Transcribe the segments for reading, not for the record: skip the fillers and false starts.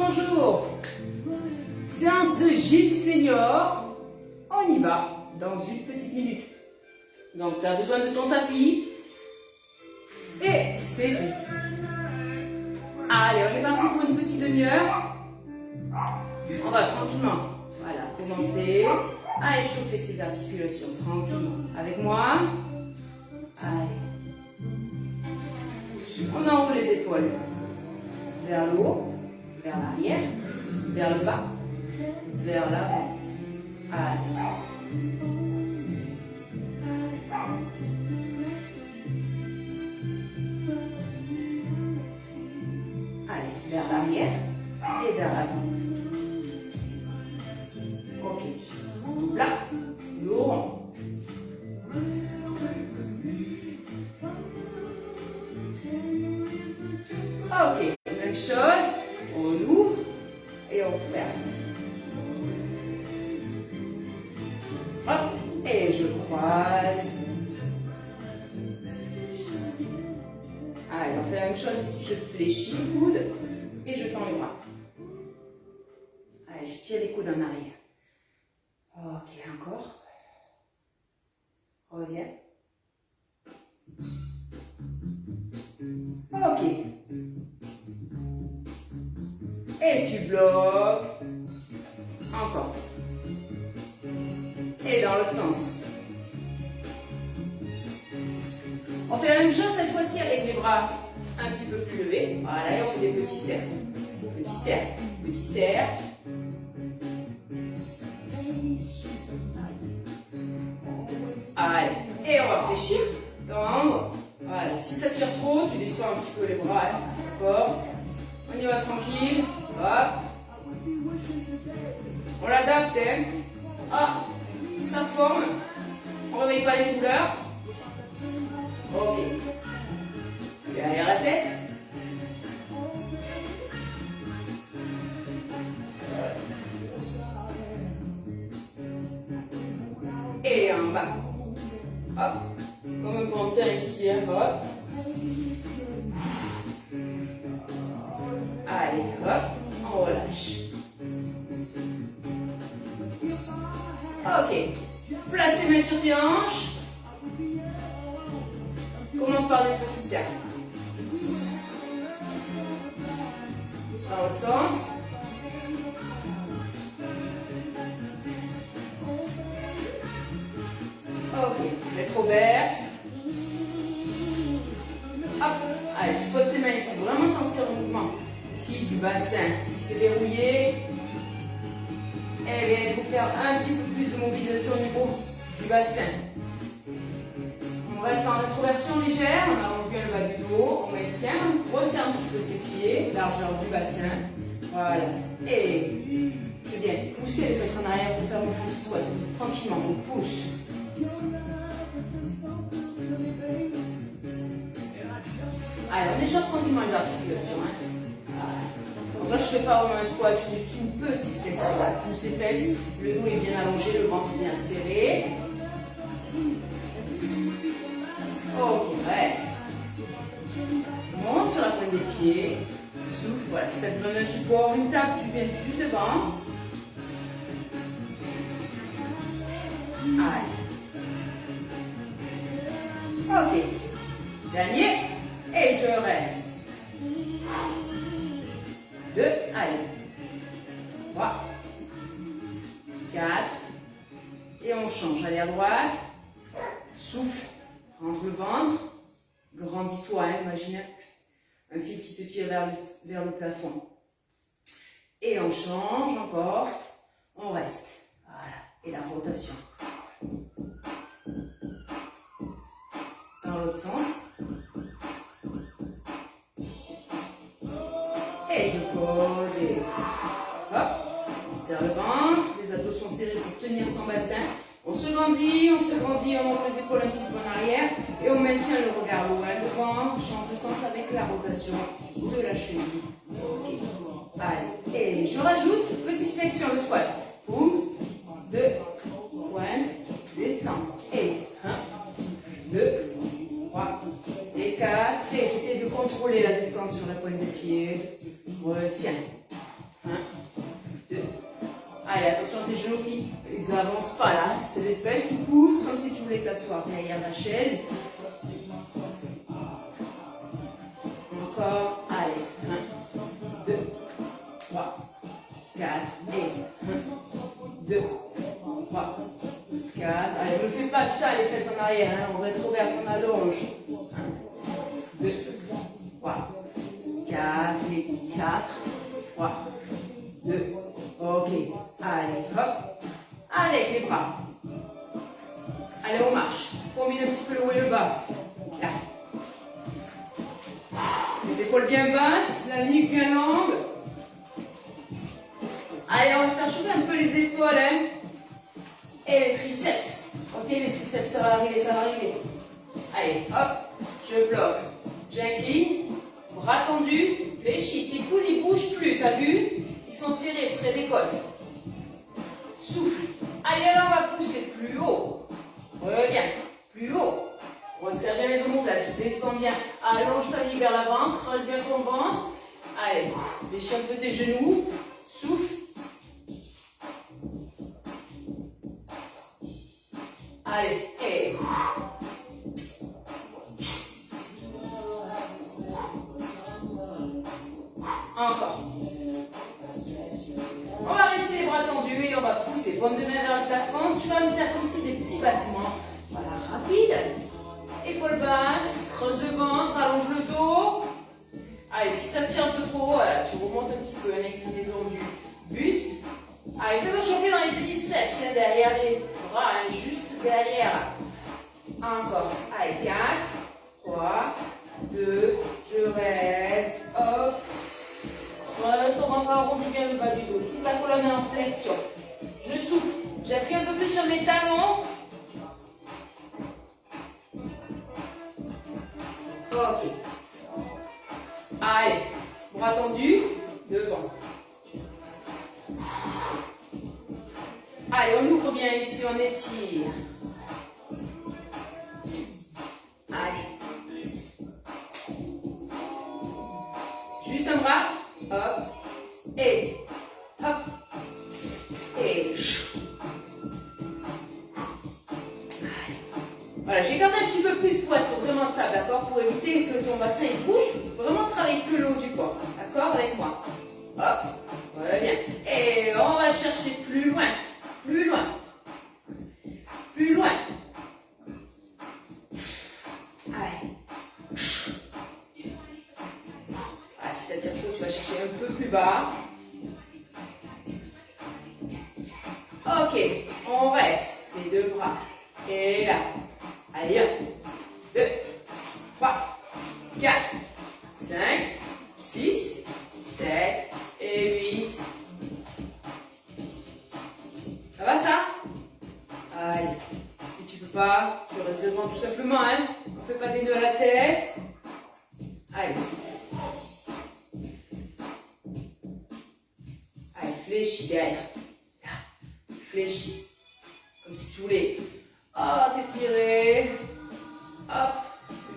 bonjour. Séance de Gilles Senior. On y va dans une petite minute. Donc, tu as besoin de ton tapis. Et c'est tout. Allez, on est parti pour une petite demi-heure. On va tranquillement. Voilà, commencer à échauffer ses articulations tranquillement. Avec moi. Allez. On enroule les épaules. Vers le haut, vers l'arrière, vers le bas, vers l'avant. Allez. Allez, vers l'arrière et vers l'avant. Ok. Tout plat, le rond. Ok, même chose, on ouvre et on ferme. Hop, et je croise. Allez, on fait la même chose ici, je fléchis le coude et je tends les bras. Allez, je tire les coudes en arrière. Ok, encore. Reviens. Ok. Et tu bloques. Encore. Et dans l'autre sens. On fait la même chose cette fois-ci avec les bras un petit peu plus levés. Voilà, et on fait des petits cercles. Petit cercle, petit cercle. Allez, et on va fléchir, tendre. Voilà, si ça tire trop, tu descends un petit peu les bras. D'accord. On y va tranquille. Hop. On l'adapte. Hein. Ah, ça forme. On ne réveille pas les douleurs. Ok. Derrière la tête. Et en bas. Hop. Comme un pantin ici. Hop. Allez, hop. On relâche. Ok. Place tes mains sur tes hanches. Commence par des petits cercles. Dans l'autre sens. Ok, rétroverse. Hop, allez, tu poses tes mains ici, vraiment sentir le mouvement. Ici, du bassin, si c'est verrouillé, eh bien, il faut faire un petit peu plus de mobilisation au niveau du bassin. On reste en rétroversion légère, on allonge bien le bas du dos, on maintient, on resserre un petit peu ses pieds, largeur du bassin. Voilà. Et je viens pousser les fesses en arrière pour faire mon petit squat. Tranquillement, on pousse. Allez, on échauffe tranquillement les articulations. Hein. Donc là, je ne fais pas vraiment un squat, je fais juste une petite flexion. Pousse les fesses, le dos est bien allongé, le ventre est bien serré. Ok, reste. Monte sur la pointe des pieds. Souffle. Voilà, si tu as besoin d'un support, une table, tu viens juste devant. Allez. Ok. Dernier. Et je reste. 2. Allez. 3. 4. Et on change. Allez à droite. Souffle. Rentre le ventre. Grandis-toi. Hein, imagine un fil qui te tire vers le plafond. Et on change encore. On reste. Voilà. Et la rotation. Dans l'autre sens. Et je pose et hop, on serre le ventre, les abdos sont serrés pour tenir son bassin. On se grandit, on monte les épaules un petit peu en arrière et on maintient le regard loin devant, on change de sens avec la rotation de la cheville. Ok, allez, et je rajoute petite flexion, le squat. Boum, 2, pointe, descend. Et 1, 2, 3, et 4. Et j'essaie de contrôler la descente sur la pointe des pieds. Retiens. tes genoux qui n'avancent pas là. C'est les fesses qui poussent comme si tu voulais t'asseoir derrière la chaise. Encore. Allez. 1, 2, 3, 4. Et 1, 2, 3, 4. Allez, ne fais pas ça les fesses en arrière. Hein. On rétroverse, on allonge. 1, 2, 3, 4. Et 4, 3, 2. Ok. Allez, hop. Avec les bras. Allez, on marche. Combine un petit peu le haut et le bas. Là. Les épaules bien basses, la nuque bien longue. Allez, on va faire chauffer un peu les épaules, hein. Et les triceps. Ok, les triceps, ça va arriver, ça va arriver. Allez, hop, je bloque. J'incline, bras tendus, fléchis. Tes coudes, ils ne bougent plus, t'as vu? Ils sont serrés près des côtes. Souffle. Allez, là, on va pousser plus haut. Reviens, plus haut. Resserre bien les omoplates, descends bien. Allonge ta ligne vers l'avant, creuse bien ton ventre. Allez, fléchis un peu tes genoux. Souffle. Allez, et... Encore. On va rester les bras tendus et on va pousser. Paume de main vers le plafond. Tu vas me faire comme si des petits battements. Voilà, rapide. Épaules basses, creuse le ventre, allonge le dos. Allez, si ça tire un peu trop haut, voilà, tu remontes un petit peu avec l'inclinaison du buste. Allez, ça va chauffer dans les triceps, hein, derrière les bras, hein, juste derrière. Encore. Allez, 4, 3, 2, je reste. Hop. On reste au ventre, arrondis bien le bas du dos. Toute la colonne est en flexion. Je souffle. J'appuie un peu plus sur mes talons. Ok. Allez, bras tendus, devant. Allez, on ouvre bien ici, on étire. Allez. Juste un bras. Hop. Et. Hop. Et. Voilà, j'écarte un petit peu plus pour être vraiment stable, d'accord? Pour éviter que ton bassin il bouge. Vraiment travailler que le haut du corps, d'accord? Avec moi. Hop, voilà bien. Et on va chercher plus loin, plus loin, plus loin. Allez. Ah, si ça tire trop, tu vas chercher un peu plus bas. Ok, on reste. Les deux bras. Et là. Allez, 1, 2, 3, 4, 5, 6, 7 et 8. Ça va ça? Allez. Si tu peux pas, tu restes devant tout simplement. Hein. Ne fais pas des nœuds à la tête. Allez. Allez, fléchis derrière. Fléchis. Comme si tu voulais. Oh, t'étirer. Hop.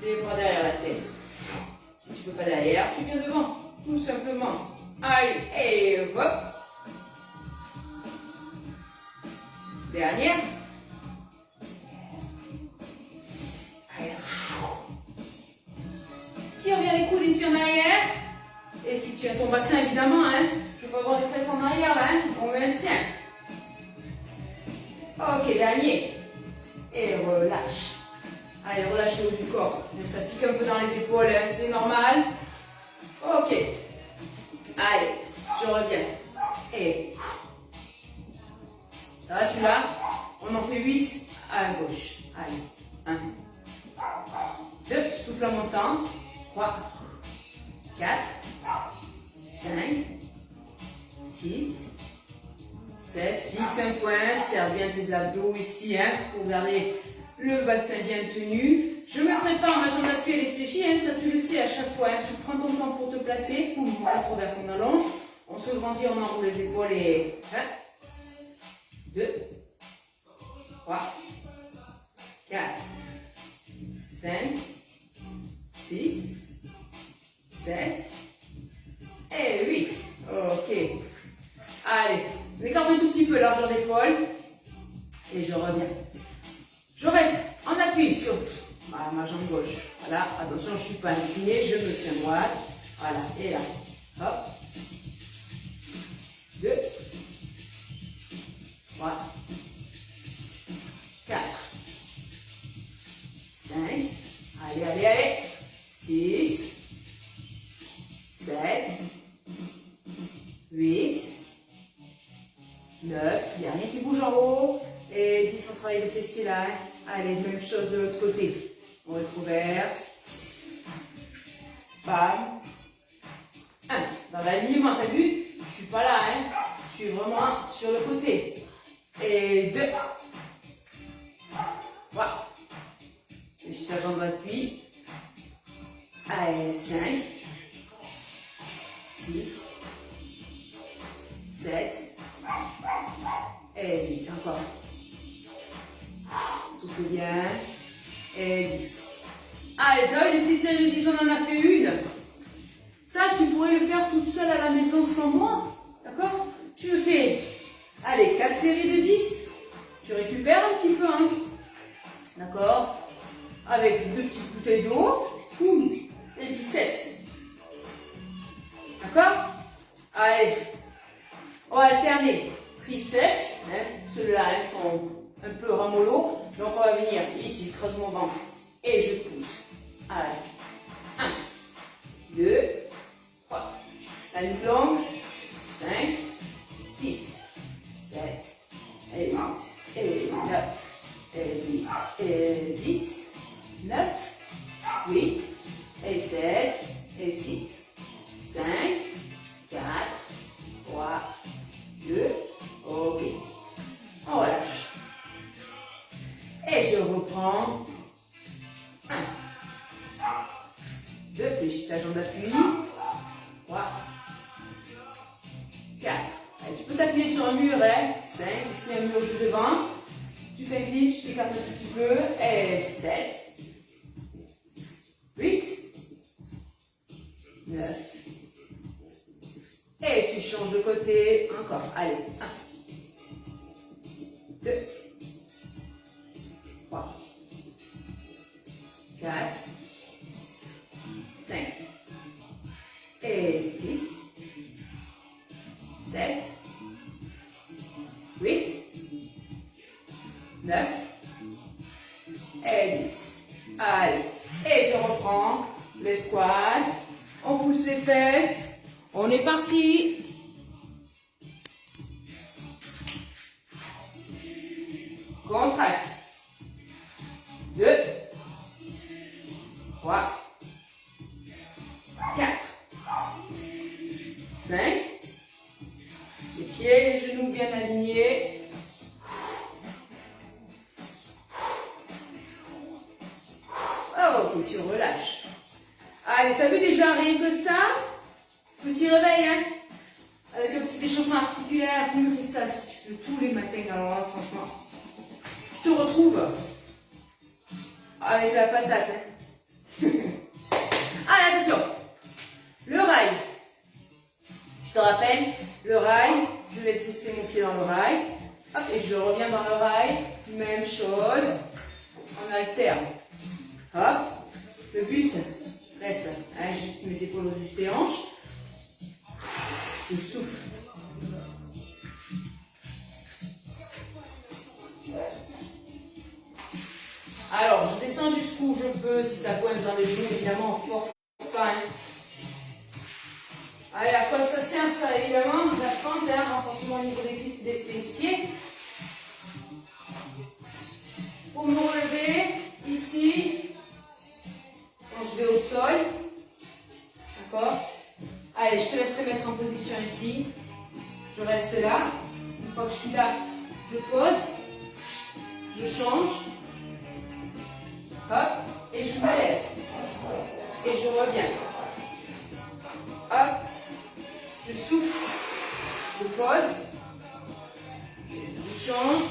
Les bras derrière la tête. Si tu peux pas derrière, tu viens devant. Tout simplement. Allez, et hop. Dernière. Allez. Tire bien les coudes ici en arrière. Et tu tiens ton bassin évidemment. Hein. Je veux pas avoir les fesses en arrière là. Hein. On maintient. Ok, dernier. Et relâche. Allez, relâche le haut du corps. Ça pique un peu dans les épaules, hein, c'est normal. Ok. Allez, je reviens. Et. Ça va celui-là? On en fait 8 à gauche. Allez. 1, 2, souffle en montant. 3, 4, 5, 6, 7. Fixe un point, serre bien tes abdos ici, hein, pour garder le bassin bien tenu. Je me prépare ma jambe d'appui, elle est fléchie, hein, ça tu le sais à chaque fois. Hein, tu prends ton temps pour te placer, on traverse, on allonge. On se grandit, on enroule les épaules et 1, 2, 3, 4, 5, 6, 7 et 8. Ok. Allez, on écarte un tout petit peu. peu largeur d'épaule. Et je reviens. Je reste en appui sur ma jambe gauche. Voilà, attention, je ne suis pas inclinée, je me tiens droite. Voilà, et là. Hop. 2. 3. 4. 5. Allez, allez, allez. 6. 7. 8. 9. Il n'y a rien qui bouge en haut. Et 10, on travaille les fessiers là. Allez, même chose de l'autre côté. On retroverse. Bam. 1. Dans l'alignement, t'as vu? Je ne suis pas là, hein. Je suis vraiment sur le côté. Et 2. Voilà. Et je la jambe d'appui. Allez, 5. 6. 7. Et 8. Encore. Souffle bien. Et 10. Allez, tu vois, des petites séries de 10, on en a fait une. Ça, tu pourrais le faire toute seule à la maison sans moi. D'accord? Tu le fais. Allez, 4 séries de 10. Tu récupères un petit peu, hein. D'accord? Avec 2 petites bouteilles d'eau. Et biceps. D'accord? Allez. On va alterner. Triceps. Hein. Ceux-là, ils sont un peu ramollos. Donc, on va venir ici, creuse mon ventre. Et je pousse. Allez. 1, 2, 3. La nuque longue. 5, 6, 7, et 8, et 9, et 10, et 10, 9, 8, et 7, et 6, 5, 4, 3, 2, ok. On relâche. Et je reprends. 1, 2, fléchis ta jambe d'appui. 3, 4. Allez, tu peux t'appuyer sur un mur, hein. 5, ici un mur juste devant. Tu t'inclines, tu t'écartes un petit peu. Et 7, 8, 9. Et tu changes de côté. Encore. Allez. 1, 2, 3, 4, 5. Et 6, 7, 8, 9 et 10. Allez, et je reprends les squats. On pousse les fesses. On est parti. Contracte. 2, 3, 4, 5. Les pieds, les genoux bien alignés. Oh, ok, tu relâches. Allez, t'as vu déjà rien que ça? Petit réveil, hein? Avec un petit échauffement articulaire. Tu me fais ça si tu veux tous les matins. Alors là, franchement, je te retrouve avec la patate. Hein? Allez, attention. Le rail. Je te rappelle, le rail, je laisse glisser mon pied dans le rail. Hop, et je reviens dans le rail. Même chose. On alterne. Hop. Le buste reste hein, juste mes épaules au-dessus des hanches. Je souffle. Alors, je descends jusqu'où je peux. Si ça coince dans les genoux, évidemment, on force pas. Hein. Allez, à quoi ça sert ça? Évidemment, la fente, hein, renforcement au niveau des cuisses et des fessiers. Pour me relever, ici, quand je vais au sol. D'accord? Allez, je te laisse te mettre en position ici. Je reste là. Une fois que je suis là, je pose. Je change. Hop. Et je me lève. Et je reviens. Hop. Je souffle. Je pose. Je change.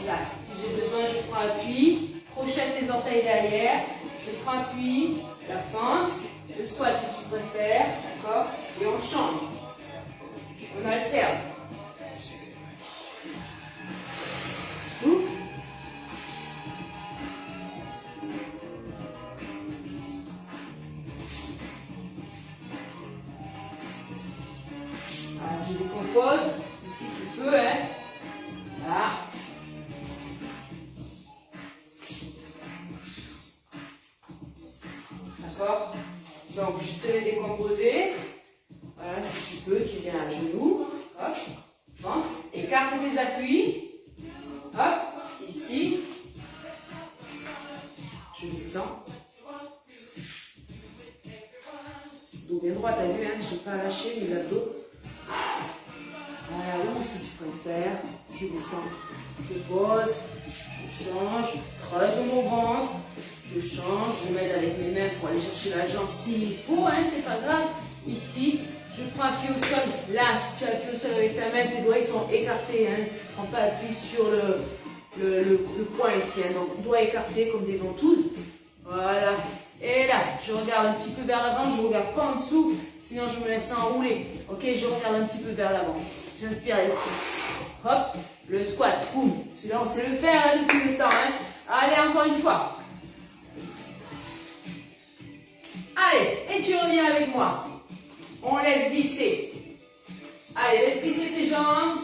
Là. Si j'ai besoin, je prends appui. Crochette les orteils derrière. Je prends appui. La fente. Le squat si tu préfères, d'accord? Et on change. On alterne. je décompose. Si tu peux, hein. Voilà. D'accord? Donc, je te l'ai décomposé. Voilà, si tu peux, tu viens à genoux. Hop. Ventre. Écarte tes appuis. Hop. Ici. Je descends. Dos bien droit, t'as vu, hein? Je n'ai pas lâché mes abdos. Voilà, ou si tu préfères, je descends, je pose, je change, creuse mon ventre, je change, je m'aide avec mes mains pour aller chercher la jambe s'il faut, hein, c'est pas grave. Ici, je prends appui au sol. Là, si tu appuies au sol avec ta main, tes doigts ils sont écartés, hein. Tu ne prends pas appui sur le poing ici, hein. Donc doigts écartés comme des ventouses. Voilà. Et là, je regarde un petit peu vers l'avant, je ne regarde pas en dessous, sinon je me laisse enrouler. Ok, je regarde un petit peu vers l'avant. J'inspire et hop, le squat, boum. Celui-là, on sait le faire hein, depuis le temps. Hein. Allez, encore une fois. Allez, et tu reviens avec moi. On laisse glisser. Allez, laisse glisser tes jambes.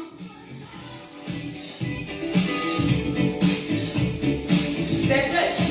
Step touch.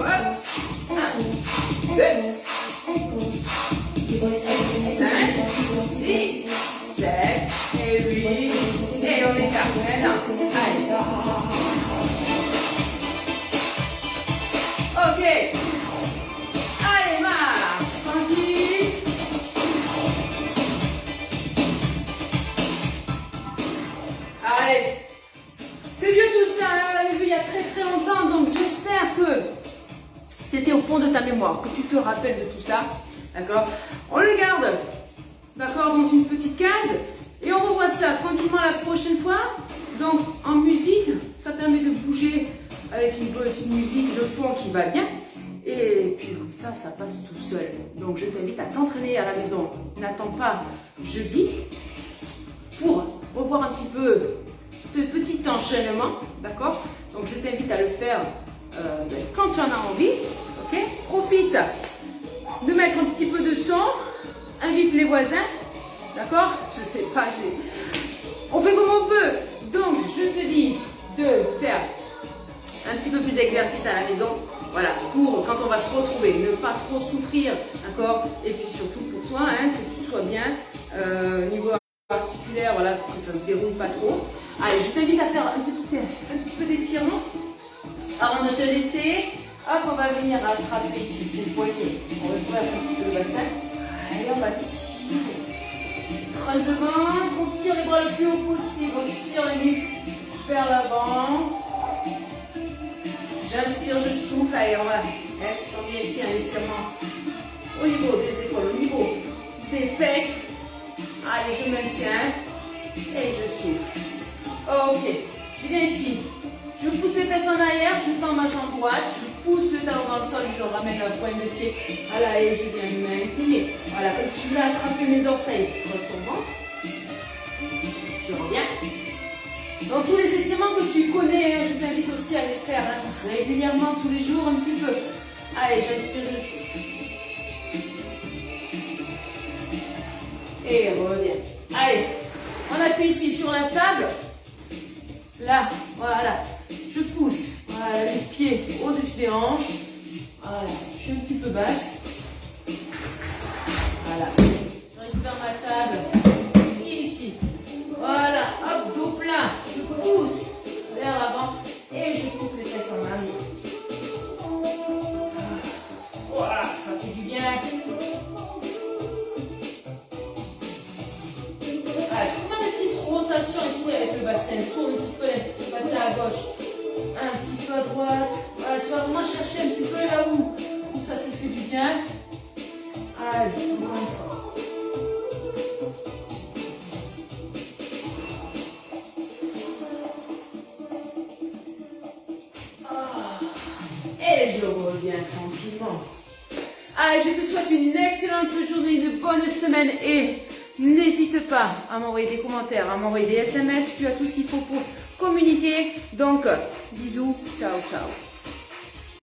Hop. 1, 2, 5, 6, 7 et 8. Et on écarte maintenant. Allez. Ok. Allez, marche. Tranquille. Allez. C'est vieux tout ça, hein, on l'avait vu il y a très longtemps, donc j'espère que c'était au fond de ta mémoire, que tu te rappelles de tout ça. D'accord? On le garde, d'accord, dans une petite case. Et on revoit ça tranquillement la prochaine fois. Donc en musique, ça permet de bouger avec une petite musique de fond qui va bien. Et puis comme ça, ça passe tout seul. Donc je t'invite à t'entraîner à la maison. N'attends pas jeudi pour revoir un petit peu ce petit enchaînement. D'accord? Donc je t'invite à le faire quand tu en as envie. Ok? Profite de mettre un petit peu de son. Invite les voisins. D'accord? Je sais pas, on fait comme on peut. Donc, je te dis de faire un petit peu plus d'exercice à la maison. Voilà, pour quand on va se retrouver, ne pas trop souffrir, d'accord? Et puis surtout pour toi, hein, que tu sois bien niveau articulaire, voilà, pour que ça ne se déroule pas trop. Allez, je t'invite à faire un petit peu d'étirement avant de te laisser. Hop, on va venir rattraper ici, c'est le poignet. On retrace un petit peu le bassin. Allez, on va tirer. Creuse le ventre, on tire les bras le plus haut possible, on tire les nuques vers l'avant. J'inspire, je souffle, allez, on va. Tu sens bien ici un étirement au niveau des épaules, au niveau des pecs. Allez, je maintiens et je souffle. Ok, je viens ici. Je pousse les fesses en arrière, je tends ma jambe droite, je pousse le talon dans le sol, je ramène la pointe de pied à l'arrière et je viens m'incliner. Voilà, comme si je voulais attraper mes orteils. Creuse ton ventre. Je reviens. Dans tous les étirements que tu connais, hein, je t'invite aussi à les faire régulièrement, tous les jours, un petit peu. Allez, j'inspire, je souffle. Et reviens. Allez, on appuie ici sur la table. Là, voilà. Je pousse, voilà, les pieds au-dessus des hanches. Voilà, je suis un petit peu basse. Voilà, je récupère ma table. Et ici, voilà, hop, dos plat. Je pousse vers l'avant et je pousse les fesses en arrière. Voilà, ça fait du bien. Voilà, je peux faire des petites rotations ici avec le bassin. Tourne un petit peu le bassin à gauche. Un petit peu à droite. Voilà, tu vas vraiment chercher un petit peu là où ça te fait du bien. Allez, encore une fois. Et je reviens tranquillement. Allez, je te souhaite une excellente journée, une bonne semaine et n'hésite pas à m'envoyer des commentaires, à m'envoyer des SMS. Tu as tout ce qu'il faut pour communiquer. Donc, bisous, ciao, ciao.